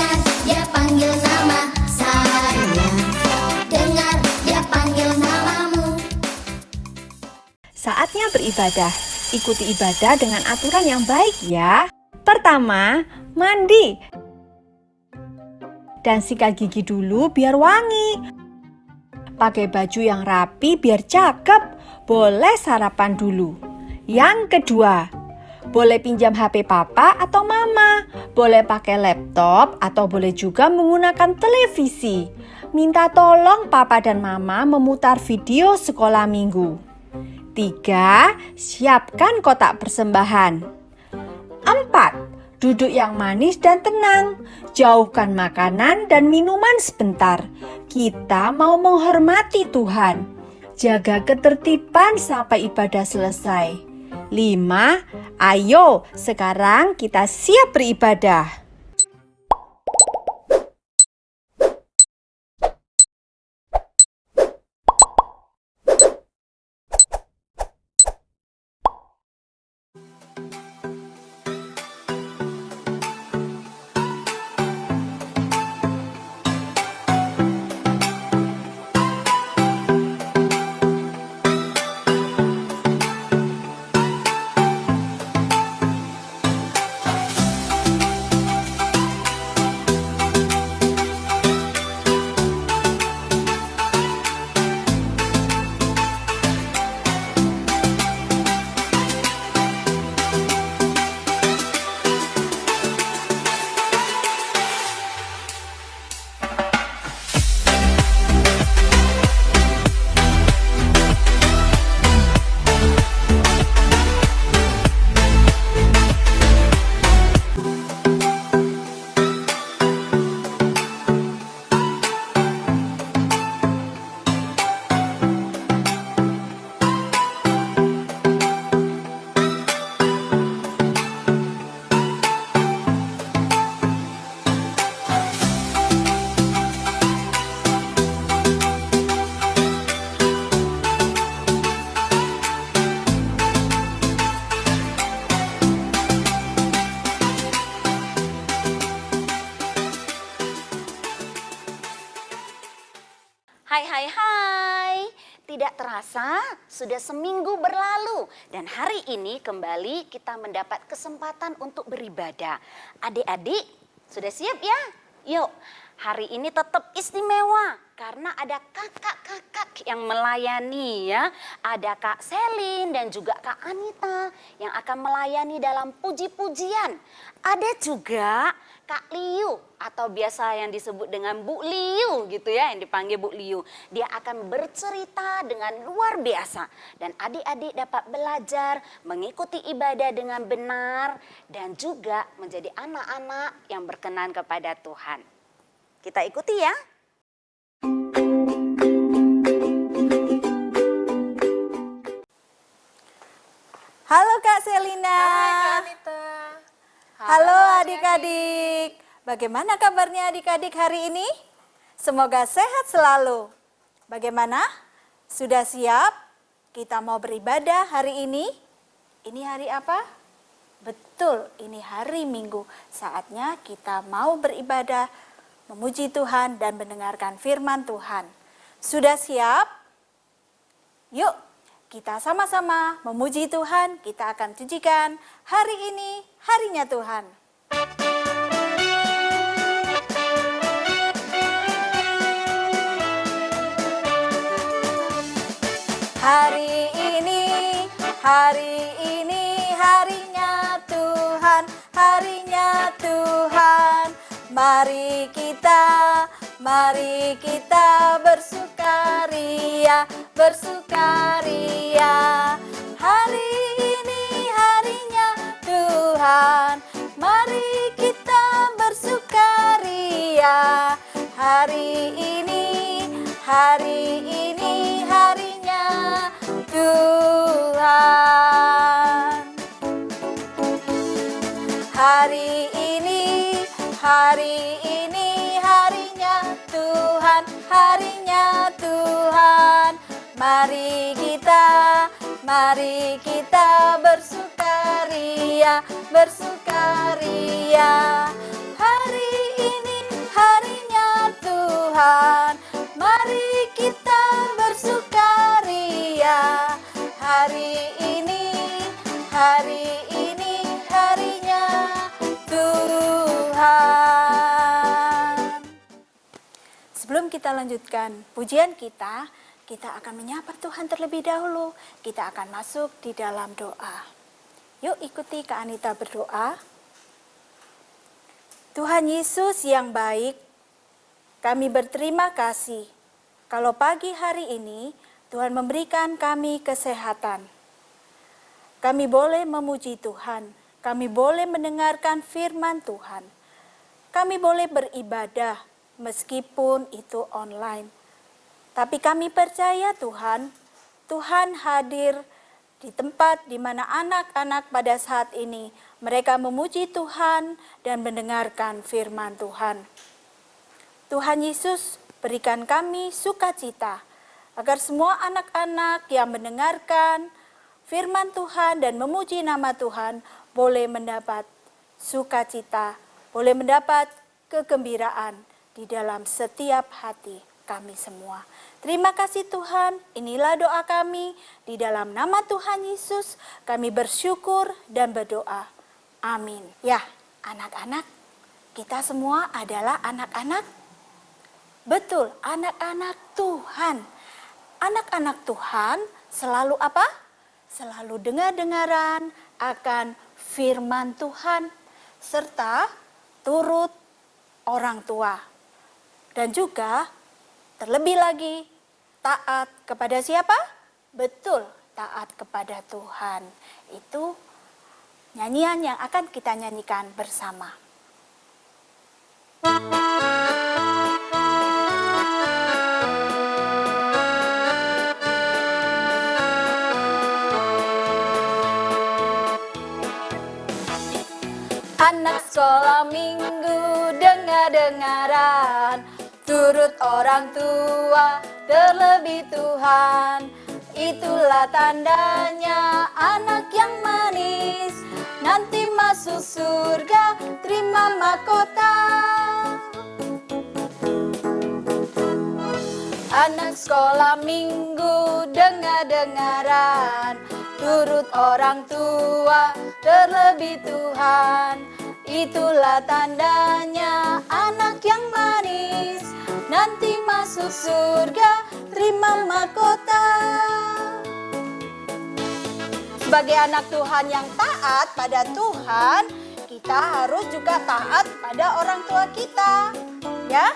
Dengar dia panggil nama saya. Dengar dia panggil namamu. Saatnya beribadah. Ikuti ibadah dengan aturan yang baik ya. Pertama, mandi. Dan sikat gigi dulu biar wangi. Pakai baju yang rapi biar cakep. Boleh sarapan dulu. Yang kedua, boleh pinjam HP papa atau mama. Boleh pakai laptop atau boleh juga menggunakan televisi. Minta tolong papa dan mama memutar video sekolah minggu. 3. Siapkan kotak persembahan. 4. Duduk yang manis dan tenang. Jauhkan makanan dan minuman sebentar. Kita mau menghormati Tuhan. Jaga ketertiban sampai ibadah selesai. 5. Ayo, sekarang kita siap beribadah. Hai. Tidak terasa sudah seminggu berlalu dan hari ini kembali kita mendapat kesempatan untuk beribadah. Adik-adik sudah siap ya? Yuk, hari ini tetap istimewa karena ada kakak-kakak yang melayani ya. Ada Kak Selin dan juga Kak Anita yang akan melayani dalam puji-pujian. Ada juga Kak Liu atau biasa yang disebut dengan Bu Liu gitu ya, yang dipanggil Bu Liu. Dia akan bercerita dengan luar biasa dan adik-adik dapat belajar mengikuti ibadah dengan benar dan juga menjadi anak-anak yang berkenan kepada Tuhan. Kita ikuti ya. Halo Kak Selina. Hai Kak Anita. Halo adik-adik. Bagaimana kabarnya adik-adik hari ini? Semoga sehat selalu. Bagaimana? Sudah siap? Kita mau beribadah hari ini? Ini hari apa? Betul, ini hari Minggu. Saatnya kita mau beribadah, memuji Tuhan dan mendengarkan firman Tuhan. Sudah siap? Yuk, kita sama-sama memuji Tuhan. Kita akan pujikan hari ini, harinya Tuhan. Hari ini harinya Tuhan, harinya Tuhan. Mari kita bersukaria, bersukaria. Hari ini harinya Tuhan, mari kita bersukaria. Hari ini harinya Tuhan. Hari ini harinya Tuhan, harinya Tuhan. Mari kita bersukaria, bersukaria. Hari ini sebelum kita lanjutkan pujian kita akan menyapa Tuhan terlebih dahulu. Kita akan masuk di dalam doa. Yuk ikuti Kak Anita berdoa. Tuhan Yesus yang baik, kami berterima kasih kalau pagi hari ini Tuhan memberikan kami kesehatan. Kami boleh memuji Tuhan, kami boleh mendengarkan firman Tuhan. Kami boleh beribadah meskipun itu online. Tapi kami percaya Tuhan hadir di tempat di mana anak-anak pada saat ini mereka memuji Tuhan dan mendengarkan firman Tuhan. Tuhan Yesus berikan kami sukacita agar semua anak-anak yang mendengarkan firman Tuhan dan memuji nama Tuhan boleh mendapat sukacita, boleh mendapat kegembiraan di dalam setiap hati kami semua. Terima kasih Tuhan, inilah doa kami. Di dalam nama Tuhan Yesus kami bersyukur dan berdoa. Amin. Ya, anak-anak, kita semua adalah anak-anak. Betul, anak-anak Tuhan. Anak-anak Tuhan selalu apa? Selalu dengar-dengaran akan firman Tuhan serta turut orang tua. Dan juga terlebih lagi taat kepada siapa? Betul, taat kepada Tuhan. Itu nyanyian yang akan kita nyanyikan bersama. Anak sekolah minggu dengar-dengaran, turut orang tua, terlebih Tuhan. Itulah tandanya anak yang manis, nanti masuk surga, terima mahkota. Anak sekolah minggu dengar-dengaran, turut orang tua, terlebih Tuhan. Itulah tandanya anak yang manis, nanti masuk surga, terima mahkota. Sebagai anak Tuhan yang taat pada Tuhan, kita harus juga taat pada orang tua kita. Ya,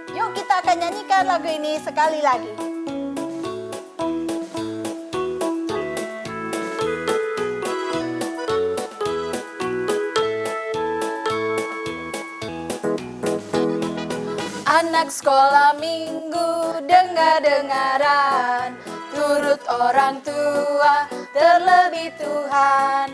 yuk kita akan nyanyikan lagu ini sekali lagi. Anak sekolah minggu dengar-dengaran, turut orang tua, terlebih Tuhan.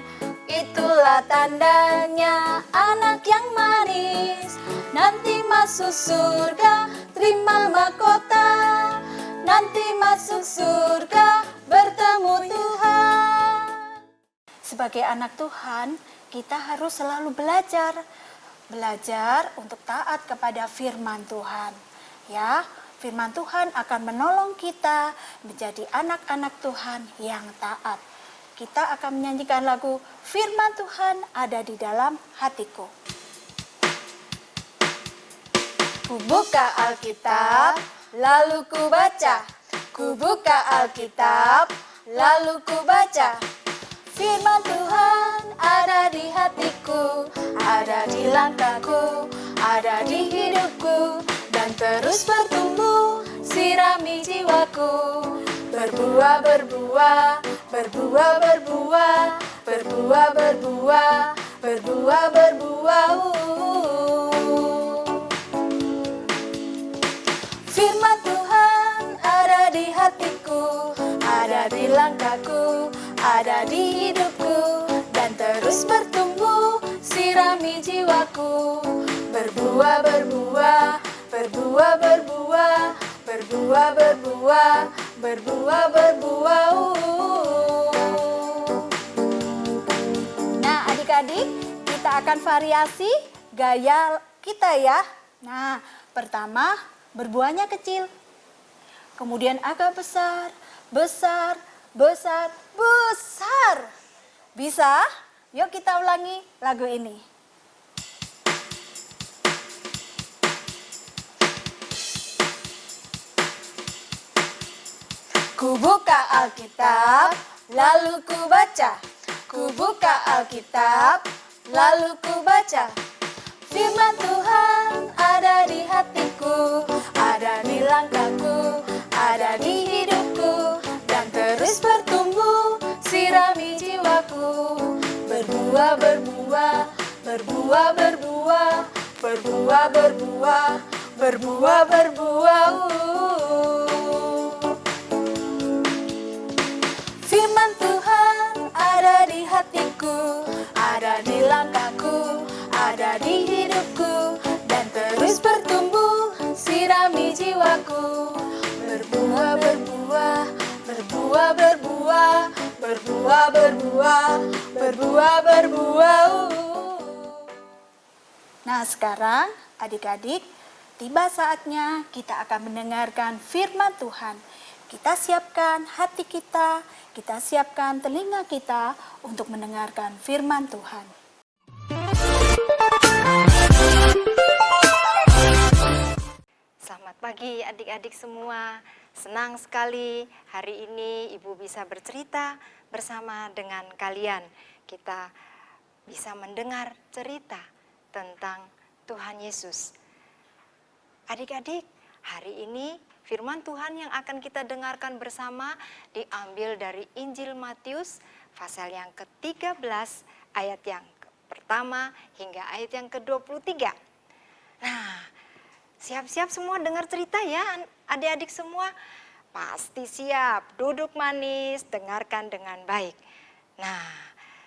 Itulah tandanya anak yang manis, nanti masuk surga, terima mahkota. Nanti masuk surga, bertemu Tuhan. Sebagai anak Tuhan, kita harus selalu belajar untuk taat kepada firman Tuhan. Ya, firman Tuhan akan menolong kita menjadi anak-anak Tuhan yang taat. Kita akan menyanyikan lagu Firman Tuhan Ada di Dalam Hatiku. Ku buka Alkitab, lalu ku baca. Ku buka Alkitab, lalu ku baca. Firman Tuhan ada di hatiku, ada di langkahku, ada di hidupku, dan terus bertumbuh, sirami jiwaku. Berbuah, berbuah, berbuah, berbuah, berbuah, berbuah, berbuah, berbuah. Firman Tuhan ada di hatiku, ada di langkahku, ada di hidupku, dan terus bertumbuh, sirami jiwaku. Berbuah, berbuah, berbuah, berbuah, berbuah, berbuah, berbuah, berbuah. Nah, adik-adik, kita akan variasi gaya kita ya. Nah, pertama berbuahnya kecil, kemudian agak besar, besar, besar, besar. Bisa? Yuk kita ulangi lagu ini. Ku buka Alkitab, lalu ku baca. Ku buka Alkitab, lalu ku baca. Firman Tuhan ada di hatiku, ada di langkahku, ada di hidupku, dan terus bertumbuh, sirami jiwaku. Berbuah, berbuah, berbuah, berbuah, berbuah, berbuah, berbuah, berbuah. Firman Tuhan ada di hatiku, ada di langkahku, ada di hidupku, dan terus bertumbuh, sirami jiwaku. Berbuah, berbuah, berbuah, berbuah, berbuah, berbuah, berbuah, berbuah. Nah, sekarang adik-adik, tiba saatnya kita akan mendengarkan firman Tuhan. Kita siapkan hati kita siapkan telinga kita untuk mendengarkan firman Tuhan. Selamat pagi adik-adik semua. Senang sekali hari ini Ibu bisa bercerita bersama dengan kalian. Kita bisa mendengar cerita tentang Tuhan Yesus. Adik-adik, hari ini firman Tuhan yang akan kita dengarkan bersama diambil dari Injil Matius pasal yang ke-13 ayat yang pertama hingga ayat yang ke-23. Nah, siap-siap semua dengar cerita ya adik-adik semua. Pasti siap, duduk manis, dengarkan dengan baik. Nah,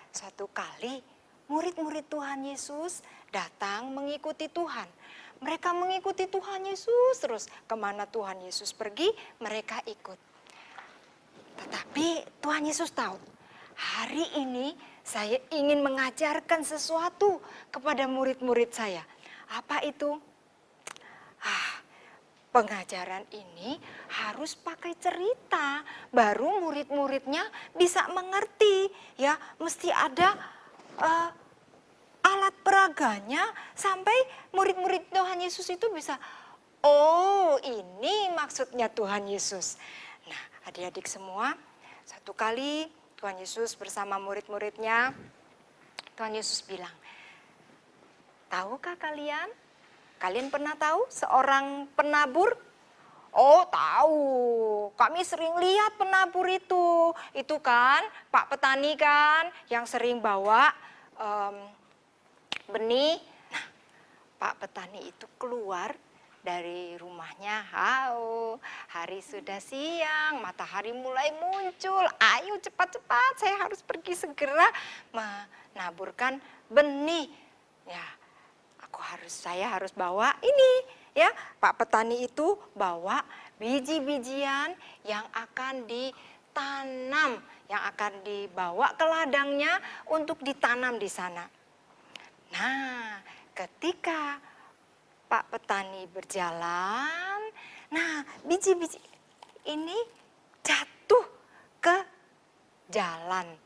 suatu kali murid-murid Tuhan Yesus datang mengikuti Tuhan. Mereka mengikuti Tuhan Yesus terus. Kemana Tuhan Yesus pergi, mereka ikut. Tetapi Tuhan Yesus tahu, hari ini saya ingin mengajarkan sesuatu kepada murid-murid saya. Apa itu? Pengajaran ini harus pakai cerita, baru murid-muridnya bisa mengerti. Ya, mesti ada alat peraganya sampai murid-murid Tuhan Yesus itu bisa, oh ini maksudnya Tuhan Yesus. Nah, adik-adik semua, satu kali Tuhan Yesus bersama murid-muridnya, Tuhan Yesus bilang, tahukah kalian? Kalian pernah tahu seorang penabur? Oh tahu, kami sering lihat penabur itu. Itu kan Pak Petani kan yang sering bawa benih. Nah, Pak Petani itu keluar dari rumahnya. Hari sudah siang, matahari mulai muncul. Ayo cepat-cepat, saya harus pergi segera menaburkan benih. Ya, saya harus bawa ini. Ya, Pak Petani itu bawa biji-bijian yang akan ditanam, yang akan dibawa ke ladangnya untuk ditanam di sana. Nah, ketika Pak Petani berjalan, nah biji-biji ini jatuh ke jalan.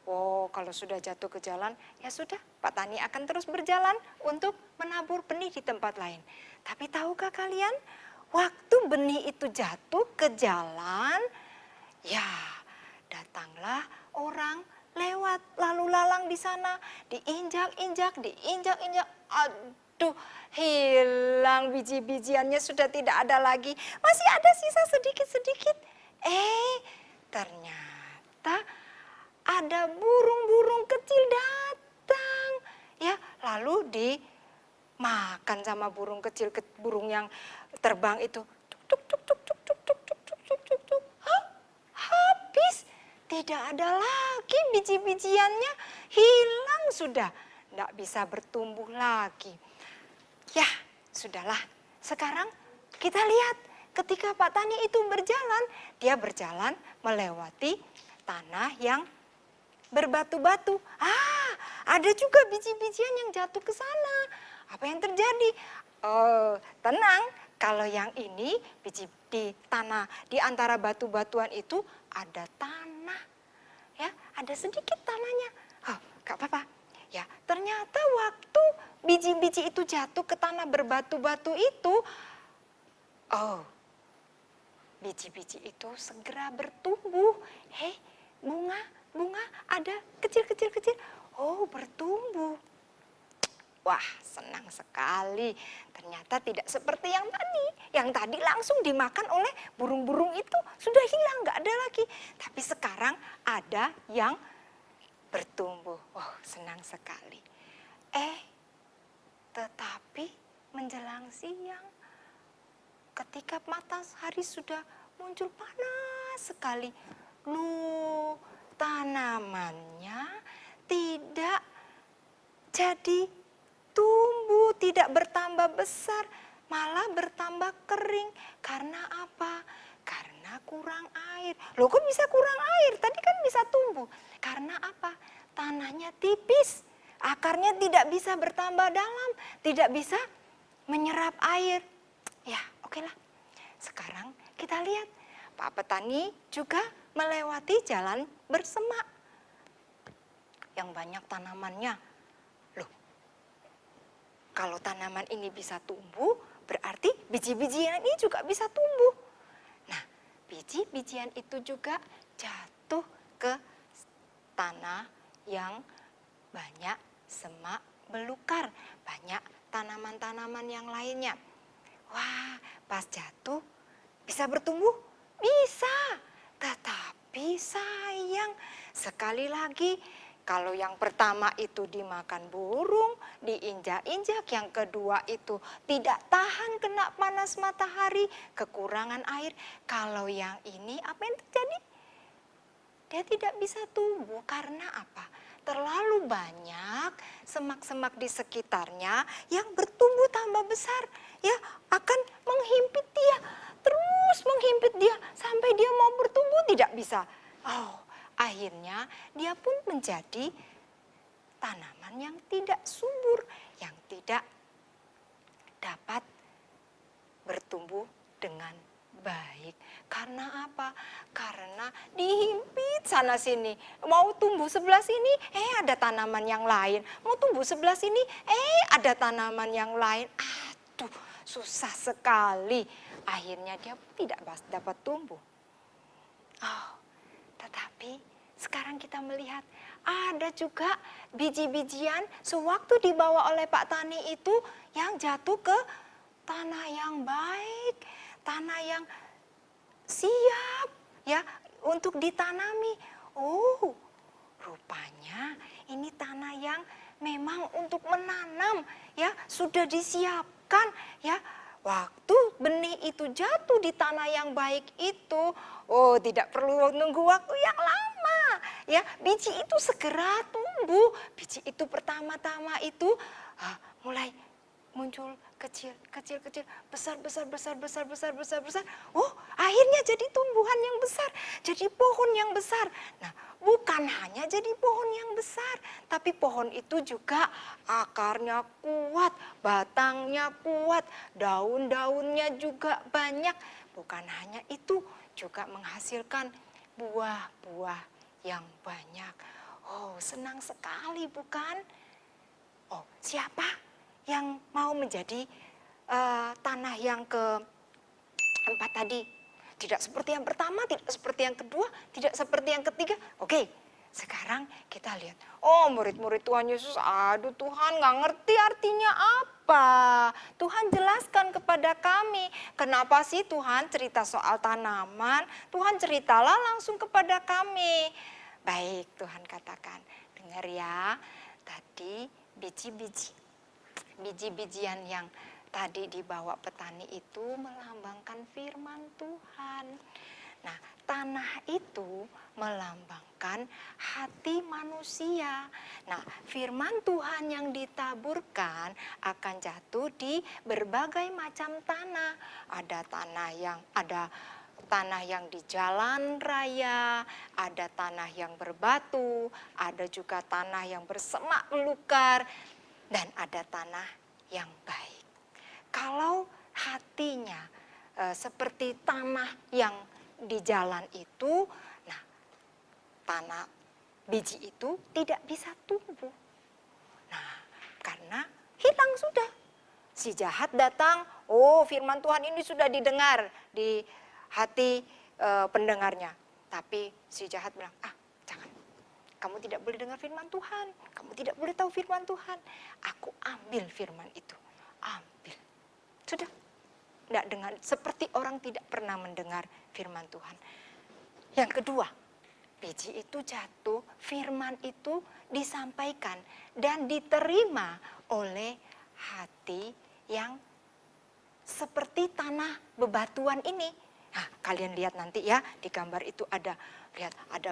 Oh, kalau sudah jatuh ke jalan, ya sudah, Pak Tani akan terus berjalan untuk menabur benih di tempat lain. Tapi tahukah kalian, waktu benih itu jatuh ke jalan, ya datanglah orang lewat lalu lalang di sana, diinjak-injak, aduh, hilang biji-bijiannya, sudah tidak ada lagi, masih ada sisa sedikit-sedikit. Ternyata ada burung-burung kecil datang, ya, lalu dimakan sama burung kecil, burung yang terbang itu. Tuk, tuk, tuk, tuk, tuk, tuk, tuk, tuk, tuk, tuk, tuk. Habis, tidak ada lagi biji-bijiannya, hilang sudah, tidak bisa bertumbuh lagi. Ya, sudahlah. Sekarang kita lihat ketika Pak Tani itu berjalan, dia berjalan melewati tanah yang berbatu-batu. Ada juga biji-bijian yang jatuh ke sana. Apa yang terjadi? Tenang, kalau yang ini biji di tanah, di antara batu-batuan itu ada tanah. Ya, ada sedikit tanahnya. Gak apa-apa. Ya, ternyata waktu biji-biji itu jatuh ke tanah berbatu-batu itu, biji-biji itu segera bertumbuh. Hei, bunga ada kecil-kecil. Oh, bertumbuh. Wah, senang sekali. Ternyata tidak seperti yang tadi. Yang tadi langsung dimakan oleh burung-burung itu. Sudah hilang, nggak ada lagi. Tapi sekarang ada yang bertumbuh. Oh, senang sekali. Tetapi menjelang siang, ketika matahari sudah muncul panas sekali, tanamannya tidak jadi tumbuh, tidak bertambah besar, malah bertambah kering. Karena apa? Karena kurang air. Loh, kok bisa kurang air? Tadi kan bisa tumbuh. Karena apa? Tanahnya tipis, akarnya tidak bisa bertambah dalam, tidak bisa menyerap air. Ya, oke lah. Sekarang kita lihat, Pak petani juga melewati jalan bersemak yang banyak tanamannya. Loh, kalau tanaman ini bisa tumbuh, berarti biji-bijian ini juga bisa tumbuh. Nah, biji-bijian itu juga jatuh ke tanah yang banyak semak belukar, banyak tanaman-tanaman yang lainnya. Wah, pas jatuh bisa bertumbuh? Bisa. Tetapi sayang, sekali lagi kalau yang pertama itu dimakan burung, diinjak-injak, yang kedua itu tidak tahan kena panas matahari, kekurangan air. Kalau yang ini apa yang terjadi? Dia tidak bisa tumbuh karena apa? Terlalu banyak semak-semak di sekitarnya yang bertumbuh tambah besar, ya, akan menghimpit dia, terus menghimpit dia sampai dia mau bertumbuh tidak bisa. Oh, akhirnya dia pun menjadi tanaman yang tidak subur, yang tidak dapat bertumbuh dengan baik. Karena apa? Karena dihimpit sana sini. Mau tumbuh sebelah sini, ada tanaman yang lain. Mau tumbuh sebelah sini, ada tanaman yang lain. Aduh, susah sekali. Akhirnya dia tidak dapat tumbuh. Oh, tetapi sekarang kita melihat ada juga biji-bijian sewaktu dibawa oleh Pak Tani itu yang jatuh ke tanah yang baik, tanah yang siap ya untuk ditanami. Oh, rupanya ini tanah yang memang untuk menanam ya, sudah disiapkan ya. Waktu benih itu jatuh di tanah yang baik itu, oh tidak perlu nunggu waktu yang lama ya, biji itu segera tumbuh. Biji itu pertama-tama itu mulai muncul kecil, besar. Oh, akhirnya jadi tumbuhan yang besar, jadi pohon yang besar. Nah, bukan hanya jadi pohon yang besar, tapi pohon itu juga akarnya kuat, batangnya kuat, daun-daunnya juga banyak. Bukan hanya itu, juga menghasilkan buah-buah yang banyak. Oh, senang sekali bukan? Oh, siapa yang mau menjadi tanah yang keempat tadi? Tidak seperti yang pertama, tidak seperti yang kedua, tidak seperti yang ketiga. Oke, sekarang kita lihat. Oh, murid-murid Tuhan Yesus, aduh Tuhan nggak ngerti artinya apa. Tuhan jelaskan kepada kami. Kenapa sih Tuhan cerita soal tanaman? Tuhan ceritalah langsung kepada kami. Baik, Tuhan katakan. Dengar ya, tadi biji-bijian yang tadi dibawa petani itu melambangkan firman Tuhan. Nah, tanah itu melambangkan hati manusia. Nah, firman Tuhan yang ditaburkan akan jatuh di berbagai macam tanah. Ada tanah yang di jalan raya, ada tanah yang berbatu, ada juga tanah yang bersemak belukar, dan ada tanah yang baik. Kalau hatinya seperti tanah yang di jalan itu, nah tanah biji itu tidak bisa tumbuh. Nah, karena hilang sudah. Si jahat datang, oh firman Tuhan ini sudah didengar di hati pendengarnya. Tapi si jahat bilang, jangan. Kamu tidak boleh dengar firman Tuhan. Kamu tidak boleh tahu firman Tuhan. Aku ambil firman itu. Ambil. Sudah. Tidak dengar. Seperti orang tidak pernah mendengar firman Tuhan. Yang kedua, biji itu jatuh, firman itu disampaikan dan diterima oleh hati yang seperti tanah bebatuan ini. Nah, kalian lihat nanti ya, di gambar itu ada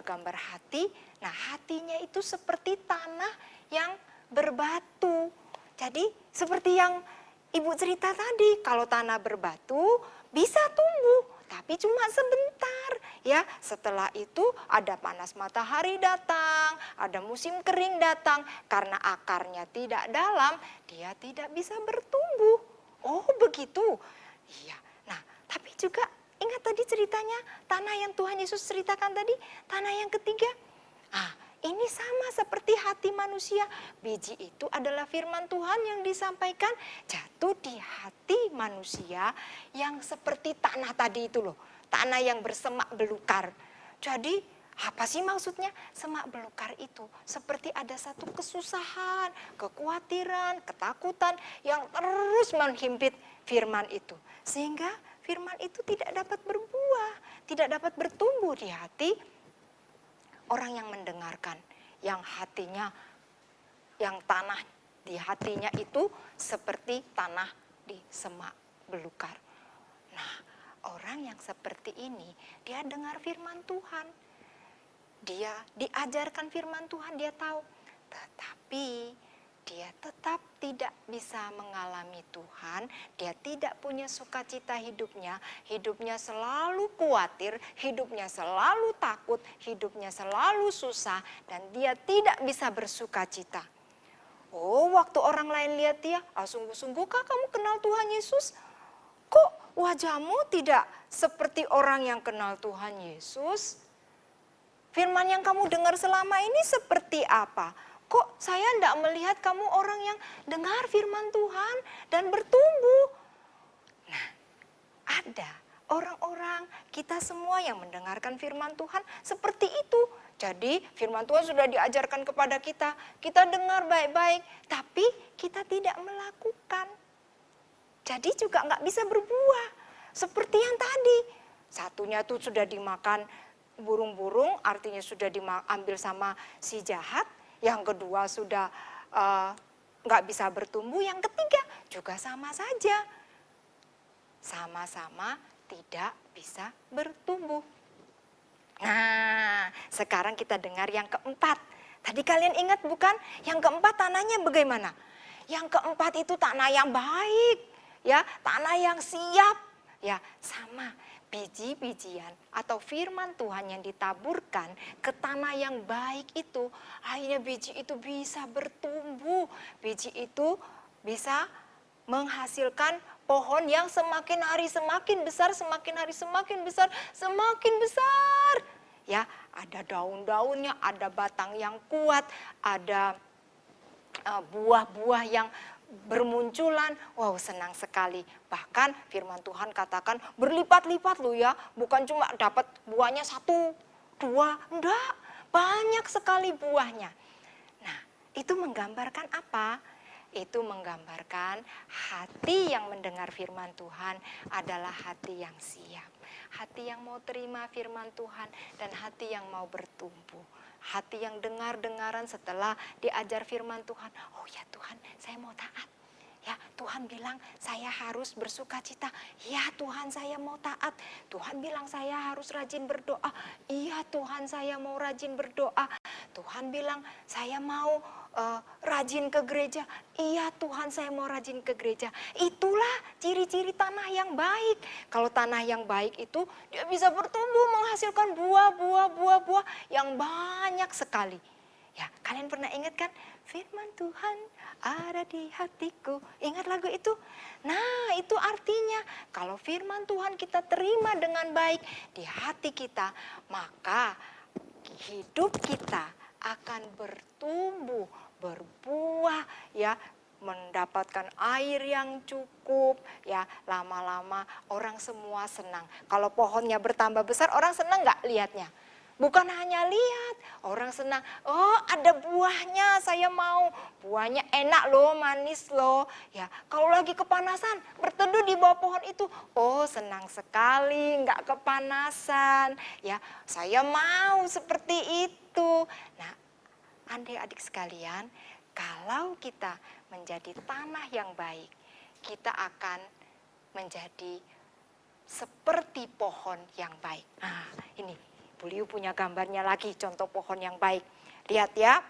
gambar hati. Nah, hatinya itu seperti tanah yang berbatu. Jadi, seperti yang Ibu cerita tadi, kalau tanah berbatu bisa tumbuh, tapi cuma sebentar. Ya, setelah itu ada panas matahari datang, ada musim kering datang, karena akarnya tidak dalam, dia tidak bisa bertumbuh. Oh, begitu. Iya. Nah, tapi juga ingat tadi ceritanya tanah yang Tuhan Yesus ceritakan tadi, tanah yang ketiga. Ini sama seperti hati manusia. Biji itu adalah firman Tuhan yang disampaikan jatuh di hati manusia yang seperti tanah tadi itu loh. Tanah yang bersemak belukar. Jadi apa sih maksudnya? Semak belukar itu seperti ada satu kesusahan, kekhawatiran, ketakutan yang terus menghimpit firman itu. Sehingga firman itu tidak dapat berbuah, tidak dapat bertumbuh di hati orang yang mendengarkan, yang hatinya, yang tanah di hatinya itu seperti tanah di semak belukar. Nah, orang yang seperti ini, dia dengar firman Tuhan. Dia diajarkan firman Tuhan, dia tahu. Tetapi dia tetap tidak bisa mengalami Tuhan, dia tidak punya sukacita hidupnya selalu khawatir, hidupnya selalu takut, hidupnya selalu susah, dan dia tidak bisa bersukacita. Oh, waktu orang lain lihat dia, sungguh-sungguhkah kamu kenal Tuhan Yesus? Kok wajahmu tidak seperti orang yang kenal Tuhan Yesus? Firman yang kamu dengar selama ini seperti apa? Kok saya tidak melihat kamu orang yang dengar firman Tuhan dan bertumbuh? Nah, ada orang-orang kita semua yang mendengarkan firman Tuhan seperti itu. Jadi firman Tuhan sudah diajarkan kepada kita. Kita dengar baik-baik, tapi kita tidak melakukan. Jadi juga nggak bisa berbuah. Seperti yang tadi. Satunya tuh sudah dimakan burung-burung, artinya sudah diambil sama si jahat. Yang kedua sudah nggak bisa bertumbuh, yang ketiga juga sama saja. Sama-sama tidak bisa bertumbuh. Nah, sekarang kita dengar yang keempat. Tadi kalian ingat bukan? Yang keempat tanahnya bagaimana? Yang keempat itu tanah yang baik, ya, tanah yang siap, ya, sama. Biji-bijian atau firman Tuhan yang ditaburkan ke tanah yang baik itu, akhirnya biji itu bisa bertumbuh. Biji itu bisa menghasilkan pohon yang semakin hari semakin besar, semakin hari semakin besar, semakin besar. Ya, ada daun-daunnya, ada batang yang kuat, ada buah-buah yang bermunculan. Wow, senang sekali. Bahkan firman Tuhan katakan berlipat-lipat loh ya. Bukan cuma dapat buahnya 1, 2, enggak. Banyak sekali buahnya. Nah, itu menggambarkan apa? Itu menggambarkan hati yang mendengar firman Tuhan adalah hati yang siap. Hati yang mau terima firman Tuhan dan hati yang mau bertumbuh. Hati yang dengar-dengaran setelah diajar firman Tuhan. Oh ya Tuhan, saya mau taat. Ya Tuhan bilang saya harus bersuka cita. Ya Tuhan, saya mau taat. Tuhan bilang saya harus rajin berdoa. Iya Tuhan, saya mau rajin berdoa. Tuhan bilang saya mau rajin ke gereja. Iya Tuhan, saya mau rajin ke gereja. Itulah ciri-ciri tanah yang baik. Kalau tanah yang baik itu dia bisa bertumbuh, menghasilkan buah yang banyak sekali. Ya, kalian pernah ingat kan? Firman Tuhan ada di hatiku. Ingat lagu itu? Nah, itu artinya kalau firman Tuhan kita terima dengan baik di hati kita, maka hidup kita akan bertumbuh, berbuah, ya, mendapatkan air yang cukup, ya lama-lama orang semua senang. Kalau pohonnya bertambah besar, orang senang nggak lihatnya? Bukan hanya lihat, orang senang, oh ada buahnya, saya mau. Buahnya enak loh, manis loh. Ya, kalau lagi kepanasan, berteduh di bawah pohon itu, oh senang sekali, nggak kepanasan. Ya, saya mau seperti itu. Nah, adik-adik sekalian, kalau kita menjadi tanah yang baik, kita akan menjadi seperti pohon yang baik. Nah, ini Bu Liu punya gambarnya lagi, contoh pohon yang baik. Lihat ya,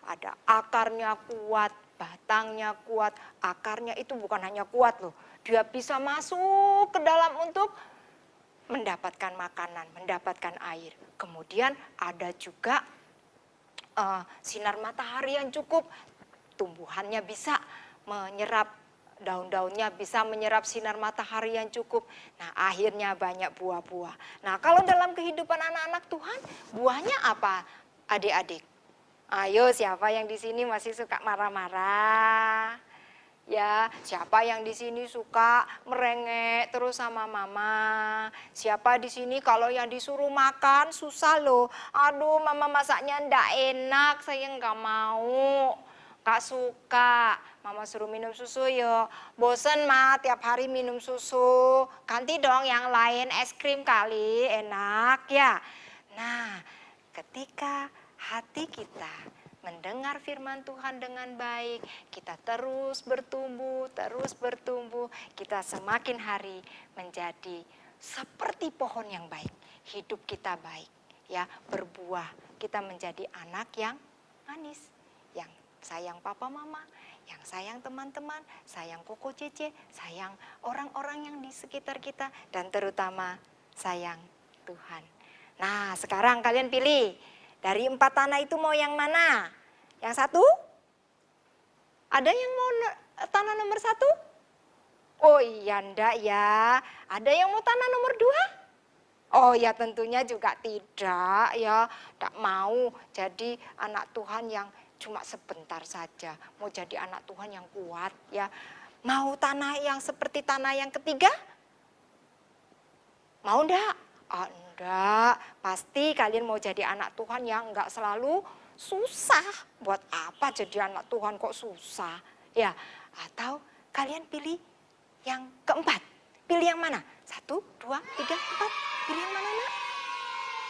ada akarnya kuat, batangnya kuat. Akarnya itu bukan hanya kuat loh, dia bisa masuk ke dalam untuk mendapatkan makanan, mendapatkan air. Kemudian ada juga sinar matahari yang cukup, tumbuhannya bisa menyerap, daun-daunnya bisa menyerap sinar matahari yang cukup. Nah, akhirnya banyak buah-buah. Nah, kalau dalam kehidupan anak-anak Tuhan, buahnya apa adik-adik? Ayo, siapa yang di sini masih suka marah-marah? Ya, siapa yang di sini suka merengek terus sama mama? Siapa di sini kalau yang disuruh makan susah loh. Aduh, mama masaknya ndak enak, saya nggak mau. Gak suka, mama suruh minum susu yo. Bosen mah tiap hari minum susu. Ganti dong yang lain, es krim kali, enak ya. Nah, ketika hati kita mendengar firman Tuhan dengan baik, kita terus bertumbuh, kita semakin hari menjadi seperti pohon yang baik. Hidup kita baik, ya, berbuah. Kita menjadi anak yang manis, yang sayang papa mama, yang sayang teman-teman, sayang koko cece, sayang orang-orang yang di sekitar kita, dan terutama sayang Tuhan. Nah, sekarang kalian pilih, dari 4 tanah itu mau yang mana? Yang satu? Ada yang mau tanah nomor 1? Oh iya, ndak ya. Ada yang mau tanah nomor 2? Oh ya, tentunya juga tidak ya. Tidak mau jadi anak Tuhan yang cuma sebentar saja. Mau jadi anak Tuhan yang kuat ya. Mau tanah yang seperti tanah yang ketiga? Mau ndak? Enggak, pasti kalian mau jadi anak Tuhan yang enggak selalu susah. Buat apa jadi anak Tuhan kok susah? Ya, atau kalian pilih yang keempat. Pilih yang mana? 1, 2, 3, 4. Pilih yang mana, nak?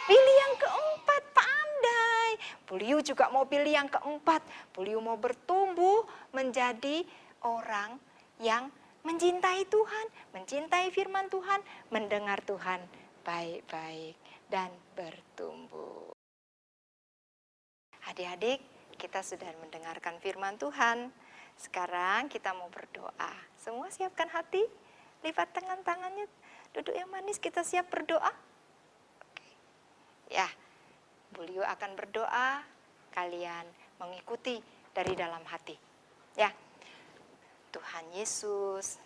Pilih yang keempat, pandai. Bu Liu juga mau pilih yang keempat. Bu Liu mau bertumbuh menjadi orang yang mencintai Tuhan, mencintai firman Tuhan, mendengar Tuhan baik-baik dan bertumbuh. Adik-adik, kita sudah mendengarkan firman Tuhan. Sekarang kita mau berdoa. Semua siapkan hati, lipat tangannya, duduk yang manis, kita siap berdoa. Oke. Ya, Bu Liu akan berdoa, kalian mengikuti dari dalam hati. Ya, Tuhan Yesus,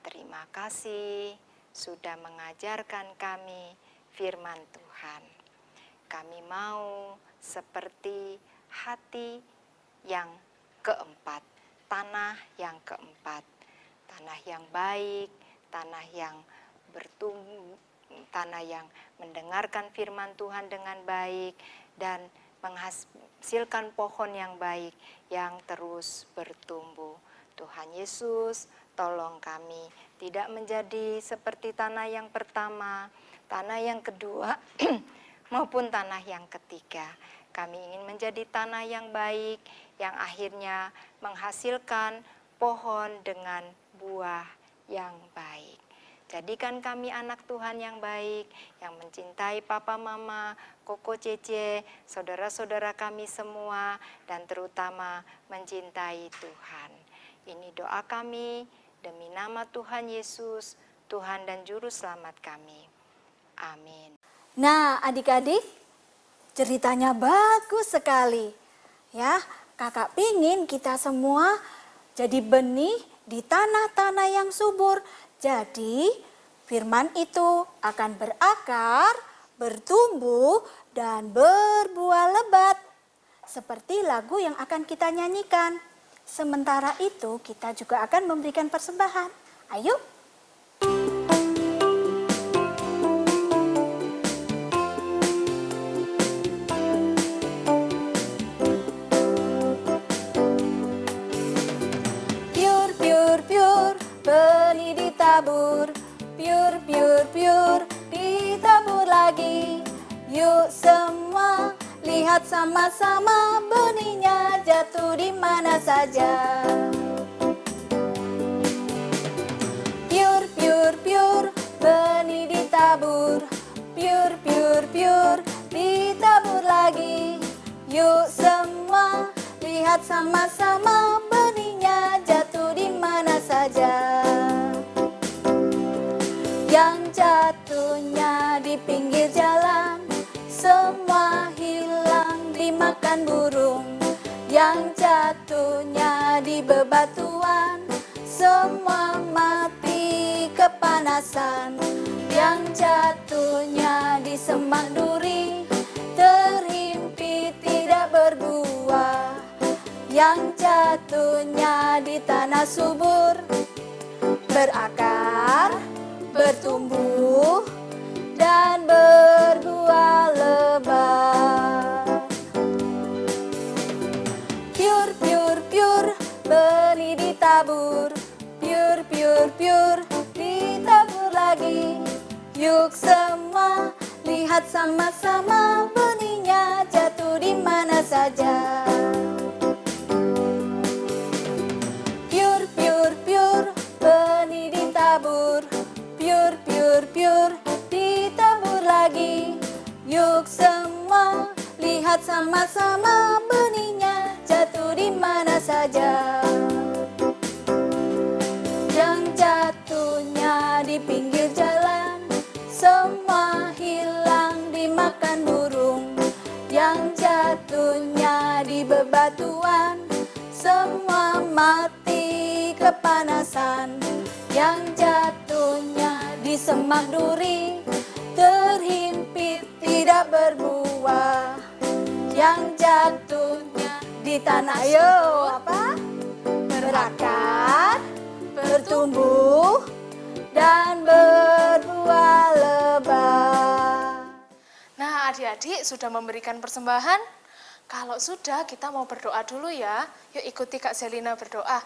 terima kasih sudah mengajarkan kami firman Tuhan. Kami mau seperti hati yang keempat, tanah yang keempat, tanah yang baik, tanah yang bertumbuh, tanah yang mendengarkan firman Tuhan dengan baik dan menghasilkan pohon yang baik yang terus bertumbuh. Tuhan Yesus, tolong kami tidak menjadi seperti tanah yang pertama, tanah yang kedua, maupun tanah yang ketiga. Kami ingin menjadi tanah yang baik, yang akhirnya menghasilkan pohon dengan buah yang baik. Jadikan kami anak Tuhan yang baik, yang mencintai papa mama, koko cece, saudara-saudara kami semua, dan terutama mencintai Tuhan. Ini doa kami demi nama Tuhan Yesus, Tuhan dan Juru Selamat kami. Amin. Nah, adik-adik, ceritanya bagus sekali. Ya, kakak pingin kita semua jadi benih di tanah-tanah yang subur. Jadi, firman itu akan berakar, bertumbuh, dan berbuah lebat. Seperti lagu yang akan kita nyanyikan. Sementara itu kita juga akan memberikan persembahan. Ayo. Pure, pure, pure, benih ditabur. Pure, pure, pure, ditabur lagi. Yuk semua lihat sama-sama benihnya jatuh di mana saja. Pure, pure, pure, benih ditabur. Pure, pure, pure, ditabur lagi. Yuk semua lihat sama-sama benihnya jatuh di mana saja. Yang jatuhnya di pinggir jalan, semua hilang dimakan burung. Yang jatuhnya di bebatuan, semua mati kepanasan. Yang jatuhnya di semak duri, terhimpit tidak berbuah. Yang jatuhnya di tanah subur, berakar, bertumbuh, dan berbuah lebat. Pure, pure, pure, benih ditabur. Pure, pure, pure, ditabur lagi. Yuk semua lihat sama-sama benihnya jatuh di mana saja. Pure, pure, pure, benih ditabur. Pure, pure, pure, ditabur lagi. Yuk semua lihat sama-sama benihnya jatuh di mana saja. Yang jatuhnya di pinggir jalan, semua hilang dimakan burung. Yang jatuhnya di bebatuan, semua mati kepanasan. Yang jatuhnya di semak duri, terhimpit tidak berbuah. Yang jatuhnya di tanah berakar, bertumbuh, dan berbuah lebat. Nah, adik-adik sudah memberikan persembahan? Kalau sudah, kita mau berdoa dulu ya. Yuk ikuti Kak Selina berdoa.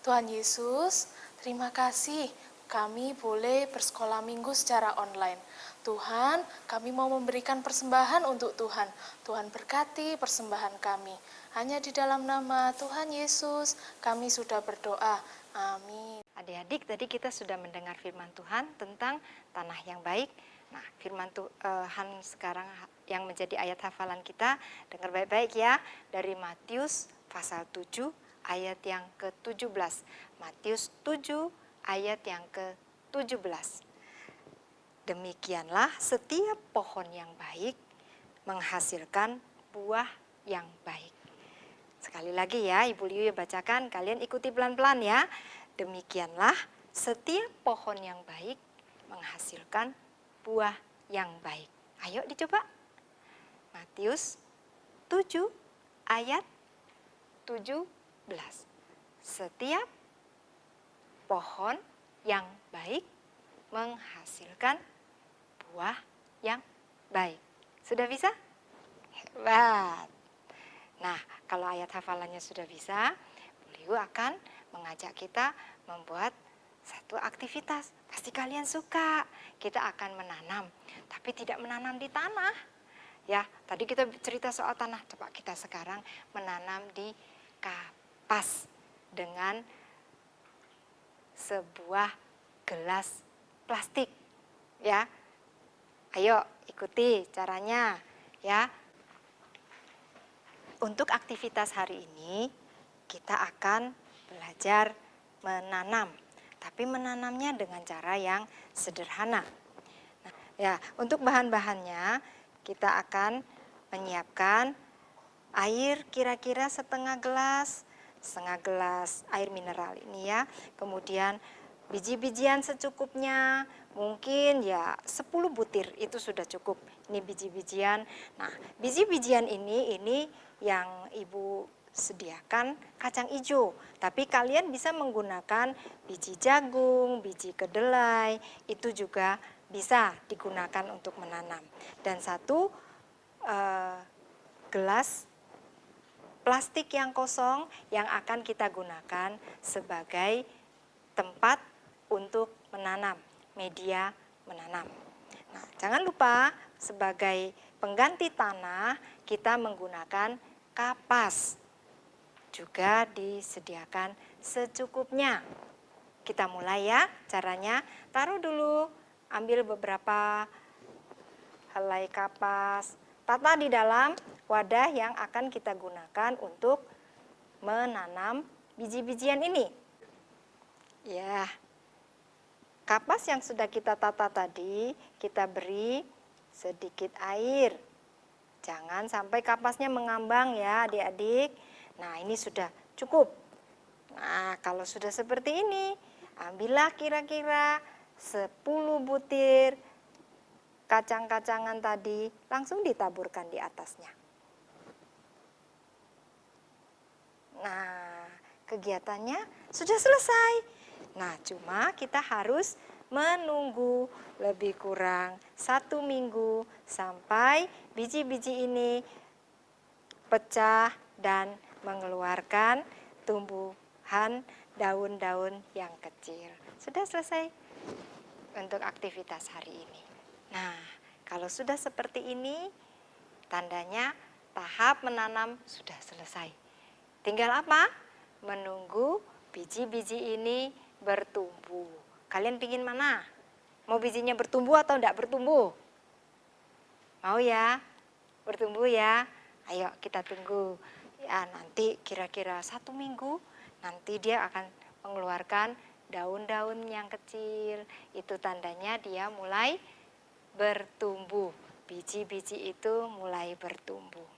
Tuhan Yesus, terima kasih kami boleh bersekolah minggu secara online. Tuhan, kami mau memberikan persembahan untuk Tuhan. Tuhan berkati persembahan kami. Hanya di dalam nama Tuhan Yesus, kami sudah berdoa. Amin. Adik-adik, tadi kita sudah mendengar firman Tuhan tentang tanah yang baik. Nah, firman Tuhan sekarang yang menjadi ayat hafalan kita, dengar baik-baik ya, dari Matius pasal 7 ayat yang ke-17. Matius 7 ayat yang ke-17. Demikianlah setiap pohon yang baik menghasilkan buah yang baik. Sekali lagi ya, Ibu Liu bacakan, kalian ikuti pelan-pelan ya. Demikianlah setiap pohon yang baik menghasilkan buah yang baik. Ayo dicoba. Matius 7 ayat 17. Setiap pohon yang baik menghasilkan buah yang baik. Sudah bisa? Hebat. Nah, kalau ayat hafalannya sudah bisa, Bu Liu akan mengajak kita membuat satu aktivitas. Pasti kalian suka. Kita akan menanam, tapi tidak menanam di tanah. Ya, tadi kita cerita soal tanah. Coba kita sekarang menanam di kapas dengan sebuah gelas plastik. Ya. Ayo ikuti caranya, ya. Untuk aktivitas hari ini kita akan belajar menanam. Tapi menanamnya dengan cara yang sederhana. Nah, ya, untuk bahan-bahannya kita akan menyiapkan air kira-kira setengah gelas air mineral ini ya. Kemudian biji-bijian secukupnya, mungkin ya 10 butir itu sudah cukup. Ini biji-bijian. Nah, biji-bijian ini yang Ibu sediakan kacang hijau. Tapi kalian bisa menggunakan biji jagung, biji kedelai, itu juga bisa digunakan untuk menanam. Dan satu gelas plastik yang kosong yang akan kita gunakan sebagai tempat untuk menanam, media menanam. Nah, jangan lupa sebagai pengganti tanah kita menggunakan kapas. Juga disediakan secukupnya. Kita mulai ya caranya. Taruh dulu, ambil beberapa helai kapas, tata di dalam wadah yang akan kita gunakan untuk menanam biji-bijian ini. Ya, kapas yang sudah kita tata tadi, kita beri sedikit air. Jangan sampai kapasnya mengambang ya adik-adik. Nah, ini sudah cukup. Nah, kalau sudah seperti ini, ambillah kira-kira 10 butir kacang-kacangan tadi, langsung ditaburkan di atasnya. Nah, kegiatannya sudah selesai. Nah, cuma kita harus menunggu lebih kurang 1 minggu sampai biji-biji ini pecah dan mengeluarkan tumbuhan daun-daun yang kecil. Sudah selesai untuk aktivitas hari ini. Nah, kalau sudah seperti ini, tandanya tahap menanam sudah selesai. Tinggal apa? Menunggu biji-biji ini bertumbuh. Kalian pingin mana? Mau bijinya bertumbuh atau tidak bertumbuh? Mau ya? Bertumbuh ya? Ayo kita tunggu. Ya, nanti kira-kira 1 minggu nanti dia akan mengeluarkan daun-daun yang kecil. Itu tandanya dia mulai bertumbuh. Biji-biji itu mulai bertumbuh.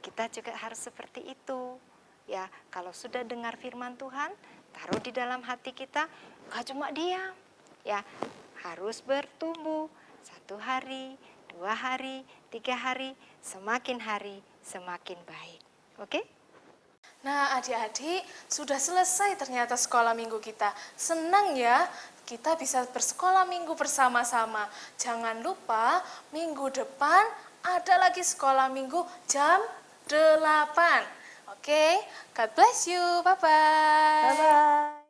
Kita juga harus seperti itu. Ya, kalau sudah dengar firman Tuhan, taruh di dalam hati kita, gak cuma diam. Ya, harus bertumbuh. 1 hari, 2 hari, 3 hari, semakin hari semakin baik. Oke? Nah, adik-adik, sudah selesai ternyata sekolah minggu kita. Senang ya, kita bisa bersekolah minggu bersama-sama. Jangan lupa, minggu depan ada lagi sekolah minggu jam 8. Oke, God bless you. Bye-bye. Bye-bye.